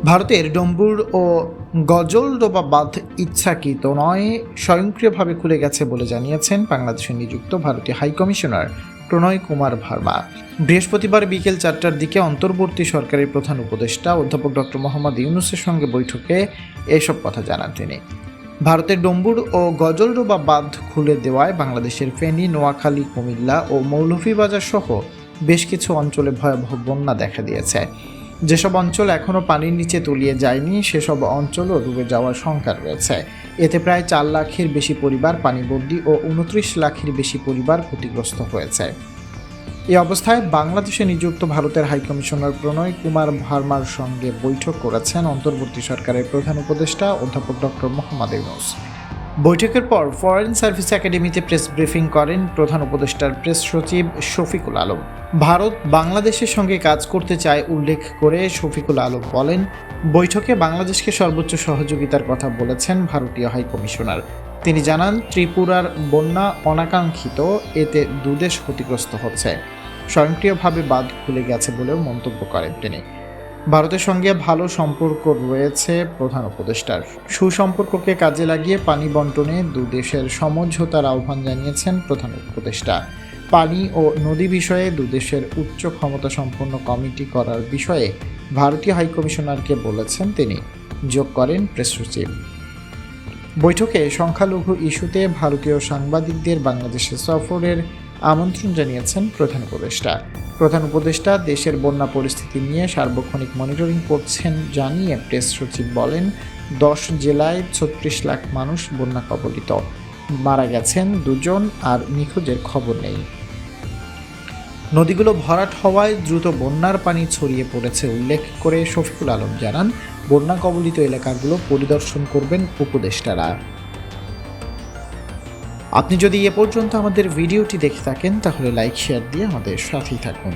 ভারতের ডম্বুর ও গজলডোবা বাঁধ ইচ্ছাকৃত নয়, স্বয়ংক্রিয়ভাবে খুলে গেছে বলে জানিয়েছেন বাংলাদেশে নিযুক্ত ভারতীয় হাইকমিশনার প্রণয় কুমার ভার্মা। বৃহস্পতিবার বিকেল 4টার দিকে অন্তর্বর্তী সরকারের প্রধান উপদেষ্টা অধ্যাপক ডক্টর মোহাম্মদ ইউনূসের সঙ্গে বৈঠকে এসব কথা জানান তিনি। ভারতের ডম্বুর ও গজলডোবা বাঁধ খুলে দেওয়ায় বাংলাদেশের ফেনী, নোয়াখালী, কুমিল্লা ও মৌলভীবাজার সহ বেশ কিছু অঞ্চলে ভয়াবহ বন্যা দেখা দিয়েছে। যেসব অঞ্চল এখনও পানির নিচে তলিয়ে যায়নি সেসব অঞ্চলও ডুবে যাওয়ার শঙ্কা রয়েছে। এতে প্রায় 4 লাখের বেশি পরিবার পানিবন্দী ও 29 লাখের বেশি পরিবার ক্ষতিগ্রস্ত হয়েছে। এই অবস্থায় বাংলাদেশে নিযুক্ত ভারতের হাইকমিশনার প্রণয় কুমার ভার্মার সঙ্গে বৈঠক করেছেন অন্তর্বর্তী সরকারের প্রধান উপদেষ্টা অধ্যাপক ডক্টর মোহাম্মদ ইউনূস। বৈঠকের পর ফরেন সার্ভিস একাডেমিতে প্রেস ব্রিফিং করেন প্রধান উপদেষ্টার প্রেস সচিব শফিকুল আলম। ভারত বাংলাদেশের সঙ্গে কাজ করতে চায় উল্লেখ করে শফিকুল আলম বলেন, বৈঠকে বাংলাদেশকে সর্বোচ্চ সহযোগিতার কথা বলেছেন ভারতীয় হাইকমিশনার। তিনি জানান, ত্রিপুরার বন্যা অনাকাঙ্ক্ষিত, এতে দুদেশ ক্ষতিগ্রস্ত হচ্ছে। স্বয়ংক্রিয়ভাবে বাঁধ খুলে গেছে বলেও মন্তব্য করেন তিনি। ভারতের সঙ্গে ভালো সম্পর্ক রয়েছে প্রধান উপদেষ্টার। সুসম্পর্ককে কাজে লাগিয়ে পানি বন্টনে দুদেশের সমঝোতার আহ্বান জানিয়েছেন প্রধান উপদেষ্টা। পানি ও নদী বিষয়ে দুদেশের উচ্চ ক্ষমতা সম্পন্ন কমিটি করার বিষয়ে ভারতীয় হাইকমিশনারকে বলেছেন তিনি, যোগ করেন প্রেস সচিব। বৈঠকে সংখ্যালঘু ইস্যুতে ভারতীয় সাংবাদিকদের বাংলাদেশে সফরের আমন্ত্রণ জানিয়েছেন প্রধান উপদেষ্টা। প্রধান উপদেষ্টা দেশের বন্যা পরিস্থিতি নিয়ে সার্বক্ষণিক মনিটরিং করছেন জানিয়ে প্রেস সচিব বলেন, 10 জেলায় 36 লাখ মানুষ বন্যা কবলিত, মারা গেছেন 2 জন আর নিখোঁজের খবর নেই। নদীগুলো ভরাট হওয়ায় দ্রুত বন্যার পানি ছড়িয়ে পড়েছে উল্লেখ করে শফিকুল আলম জানান, বন্যা কবলিত এলাকাগুলো পরিদর্শন করবেন উপদেষ্টারা। আপনি যদি এ পর্যন্ত আমাদের ভিডিওটি দেখে থাকেন তাহলে লাইক শেয়ার দিয়ে আমাদের সাথেই থাকুন।